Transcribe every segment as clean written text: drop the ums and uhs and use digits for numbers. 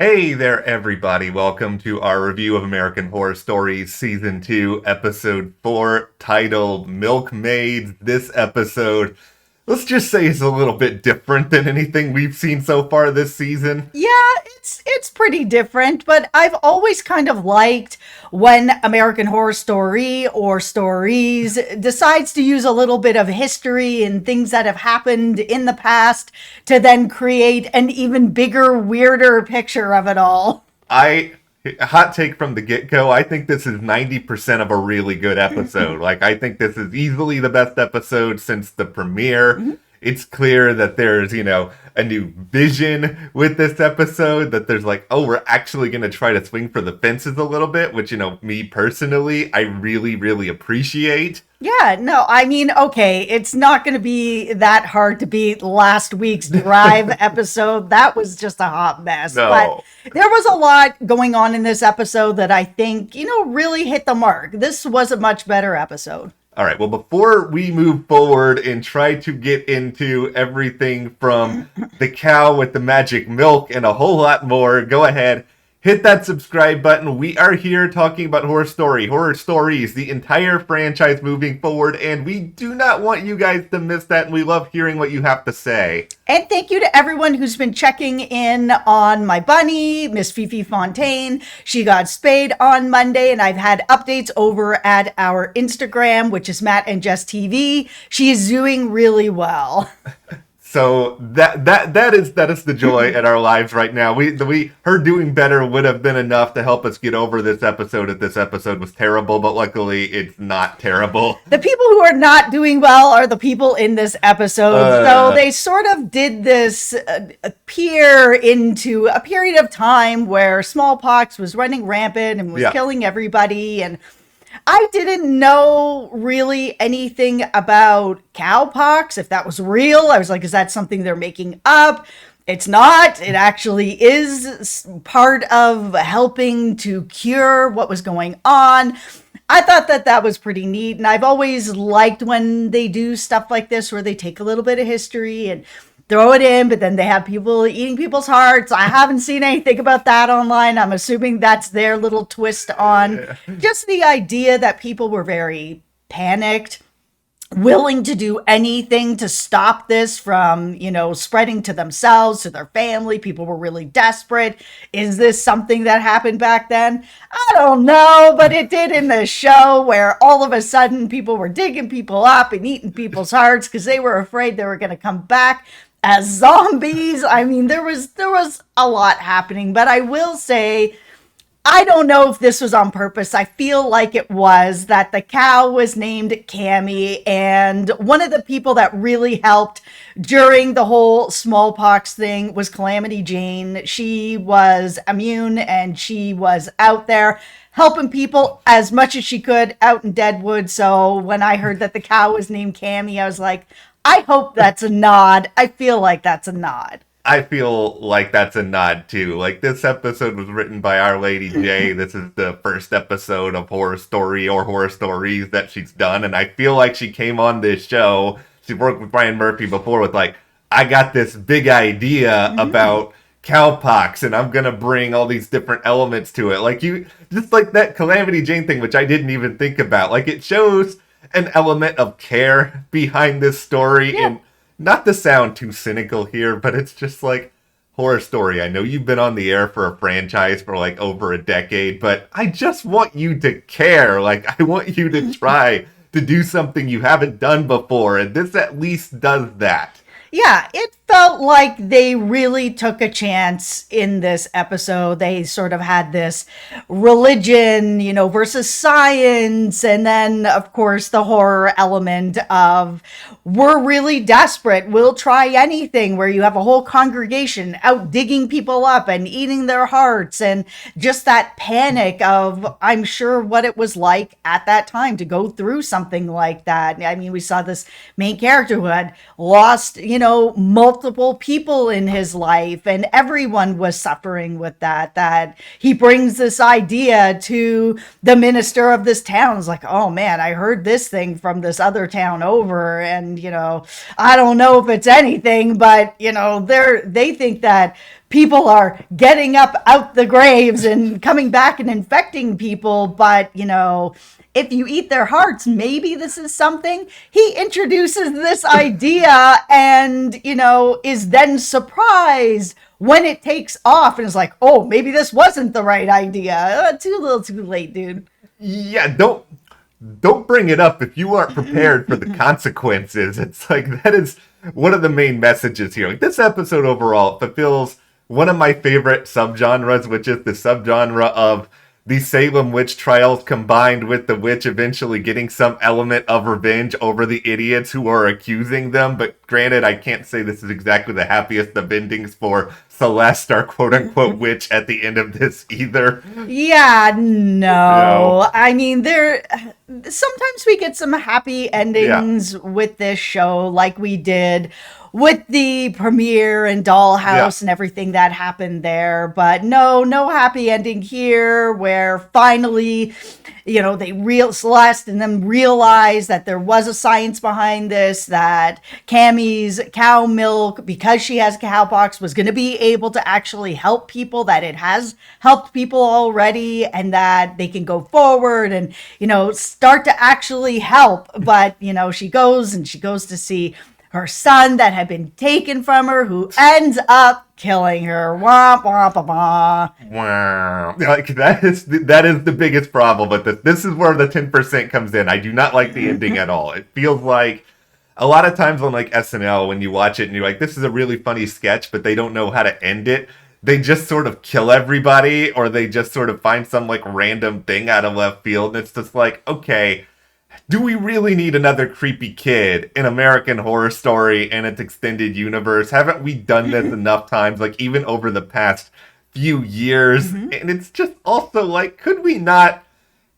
Hey there, everybody. Welcome to our review of American Horror Stories Season 2, Episode 4, titled Milkmaids. This episode, let's just say, is a little bit different than anything we've seen so far this season. Yeah, it's pretty different, but I've always kind of liked when American Horror Story or stories decides to use a little bit of history and things that have happened in the past to then create an even bigger, weirder picture of it all. I hot take from the get-go, I think this is 90% of a really good episode. I think this is easily the best episode since the premiere. It's clear that there's, a new vision with this episode, that there's oh, we're actually going to try to swing for the fences a little bit, which, me personally, I really, really appreciate. Yeah, no, I mean, okay, it's not going to be that hard to beat last week's Drive episode. That was just a hot mess. No. But there was a lot going on in this episode that I think, really hit the mark. This was a much better episode. All right, well, before we move forward and try to get into everything from the cow with the magic milk and a whole lot more, go ahead, hit that subscribe button. We are here talking about horror stories, the entire franchise moving forward, and we do not want you guys to miss that, and we love hearing what you have to say. And thank you to everyone who's been checking in on my bunny, Miss Fifi Fontaine. She got spayed on Monday, and I've had updates over at our Instagram, which is Matt and Jess TV. She is doing really well. So that is the joy in our lives right now. Her doing better would have been enough to help us get over this episode if this episode was terrible, but luckily it's not terrible. The people who are not doing well are the people in this episode. So they sort of did this peer into a period of time where smallpox was running rampant and was killing everybody, and I didn't know really anything about cowpox, if that was real. I was like, is that something they're making up? It's not. It actually is part of helping to cure what was going on. I thought that was pretty neat. And I've always liked when they do stuff like this, where they take a little bit of history and throw it in, but then they have people eating people's hearts. I haven't seen anything about that online. I'm assuming that's their little twist on just the idea that people were very panicked, willing to do anything to stop this from, spreading to themselves, to their family. People were really desperate. Is this something that happened back then? I don't know, but it did in the show, where all of a sudden people were digging people up and eating people's hearts because they were afraid they were going to come back as zombies. I mean, there was a lot happening, but I will say, I don't know if this was on purpose. I feel like it was, that the cow was named Cammy, and one of the people that really helped during the whole smallpox thing was Calamity Jane. She was immune, and she was out there helping people as much as she could out in Deadwood. So when I heard that the cow was named Cammy, I was like, I hope that's a nod. I feel like that's a nod. I feel like that's a nod too. This episode was written by Our Lady J. This is the first episode of Horror Story or Horror Stories that she's done, and I feel like she came on this show. She worked with Brian Murphy before with I got this big idea about cowpox, and I'm gonna bring all these different elements to it. Just like that Calamity Jane thing, which I didn't even think about. It shows an element of care behind this story, and not to sound too cynical here, but it's just Horror Story. I know you've been on the air for a franchise for over a decade, but I just want you to care. I want you to try to do something you haven't done before, and this at least does that. Yeah, it felt like they really took a chance in this episode. They sort of had this religion, versus science. And then, of course, the horror element of, we're really desperate, we'll try anything, where you have a whole congregation out digging people up and eating their hearts. And just that panic of, I'm sure, what it was like at that time to go through something like that. I mean, we saw this main character who had lost, multiple people in his life, and everyone was suffering with that he brings this idea to the minister of this town. It's like, oh man, I heard this thing from this other town over, and I don't know if it's anything, but they think that people are getting up out the graves and coming back and infecting people, but, if you eat their hearts, maybe this is something. He introduces this idea and, is then surprised when it takes off and is like, oh, maybe this wasn't the right idea. Too little too late, dude. Yeah, don't bring it up if you aren't prepared for the consequences. It's like, that is one of the main messages here. Like, this episode overall fulfills one of my favorite subgenres, which is the subgenre of the Salem witch trials combined with the witch eventually getting some element of revenge over the idiots who are accusing them. But granted, I can't say this is exactly the happiest of endings for Celeste, our quote-unquote witch, at the end of this either. Yeah, no. I mean, sometimes we get some happy endings with this show, like we did with the premiere and Dollhouse and everything that happened there. But no happy ending here, where finally, Celeste and them realize that there was a science behind this, that Cammie's cow milk, because she has cowpox, was going to be able to actually help people, that it has helped people already, and that they can go forward and, start to actually help. But, she goes to see her son that had been taken from her, who ends up killing her. Wah, wah, wah, wah. Wow. Like, that is the biggest problem with this. This is where the 10% comes in. I do not like the ending at all. It feels like a lot of times on like SNL, when you watch it and you're like, this is a really funny sketch, but they don't know how to end it. They just sort of kill everybody, or they just sort of find some like random thing out of left field. And it's just like, okay, do we really need another creepy kid in American Horror Story and its extended universe? Haven't we done this enough times, like even over the past few years? And it's just also like, could we not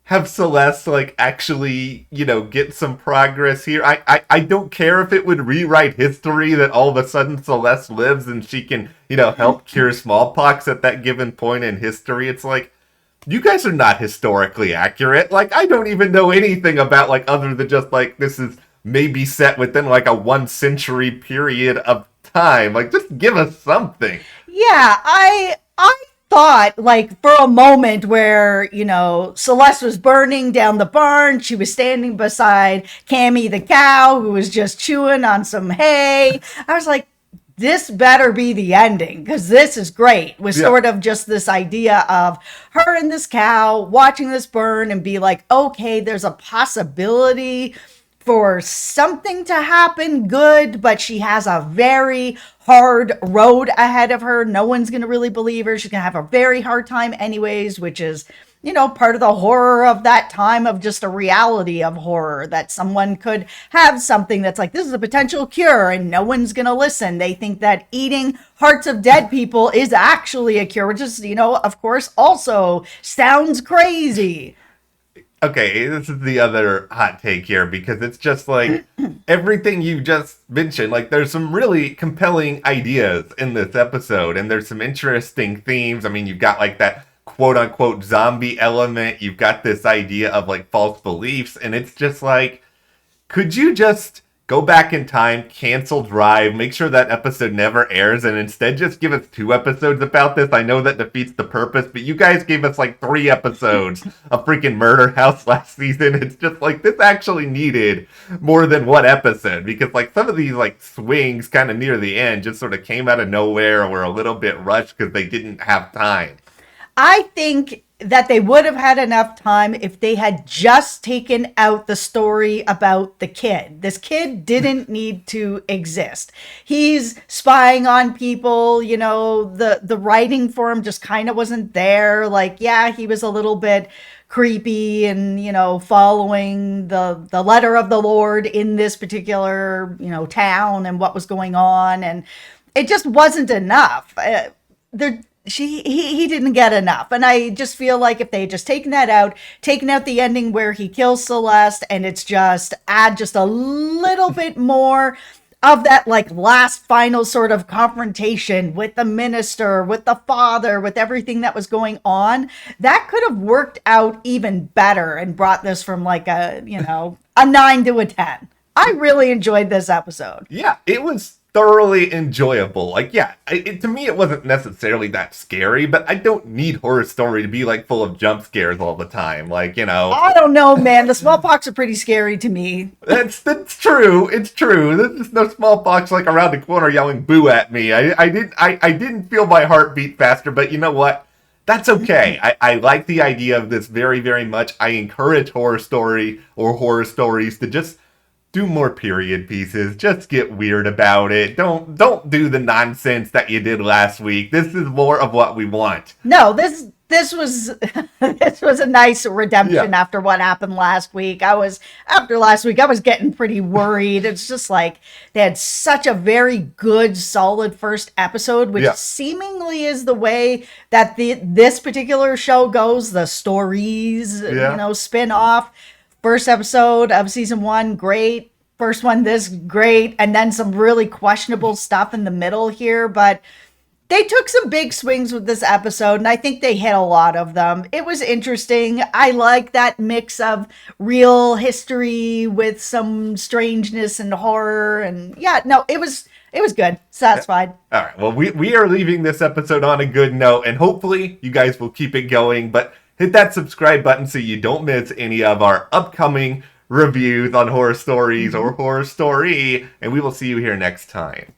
have Celeste like actually, get some progress here? I don't care if it would rewrite history that all of a sudden Celeste lives and she can, help cure smallpox at that given point in history. It's like, you guys are not historically accurate. Like, I don't even know anything about, like, other than just, like, this is maybe set within, like, a 1 century period of time. Like, just give us something. Yeah, I thought, like, for a moment where, Celeste was burning down the barn, she was standing beside Cammie the cow, who was just chewing on some hay. I was like, this better be the ending, because this is great. Was sort of just this idea of her and this cow watching this burn and be like, okay, there's a possibility for something to happen good, but she has a very hard road ahead of her. No one's going to really believe her. She's going to have a very hard time anyways, which is, part of the horror of that time, of just a reality of horror, that someone could have something that's like, this is a potential cure, and no one's going to listen. They think that eating hearts of dead people is actually a cure, which is, of course, also sounds crazy. Okay, this is the other hot take here, because it's just like everything you just mentioned. Like, there's some really compelling ideas in this episode, and there's some interesting themes. I mean, you've got like that quote-unquote zombie element. You've got this idea of like false beliefs, and it's just like, could you just go back in time, cancel Drive, make sure that episode never airs, and instead just give us 2 episodes about this? I know that defeats the purpose, but you guys gave us like 3 episodes of freaking Murder House last season. It's just like, this actually needed more than 1 episode, because like some of these like swings kind of near the end just sort of came out of nowhere and were a little bit rushed because they didn't have time. I think that they would have had enough time if they had just taken out the story about the kid. This kid didn't need to exist. He's spying on people, the writing for him just kind of wasn't there. Like, yeah, he was a little bit creepy and, following the letter of the Lord in this particular, town and what was going on. And it just wasn't enough. He didn't get enough. And I just feel like if they had just taken out the ending where he kills Celeste, and it's just add just a little bit more of that like last final sort of confrontation with the minister, with the father, with everything that was going on, that could have worked out even better and brought this from like a 9 to a 10. I really enjoyed this episode. Yeah, it was thoroughly enjoyable. Like, yeah, to me, it wasn't necessarily that scary, but I don't need Horror Story to be, like, full of jump scares all the time. Like, you know. I don't know, man. The smallpox are pretty scary to me. That's true. It's true. There's no smallpox, like, around the corner yelling boo at me. I didn't feel my heart beat faster, but you know what? That's okay. I like the idea of this very, very much. I encourage Horror Story or horror stories to just do more period pieces. Just get weird about it. Don't do the nonsense that you did last week. This is more of what we want. No, this was this was a nice redemption after what happened last week. After last week, I was getting pretty worried. It's just like they had such a very good, solid first episode, which seemingly is the way that this particular show goes. The stories, spin off. First episode of season 1, great. First one, this great. And then some really questionable stuff in the middle here. But they took some big swings with this episode, and I think they hit a lot of them. It was interesting. I like that mix of real history with some strangeness and horror. And it was good. Satisfied. All right. Well, we are leaving this episode on a good note, and hopefully you guys will keep it going. But hit that subscribe button so you don't miss any of our upcoming reviews on horror stories or Horror Story, and we will see you here next time.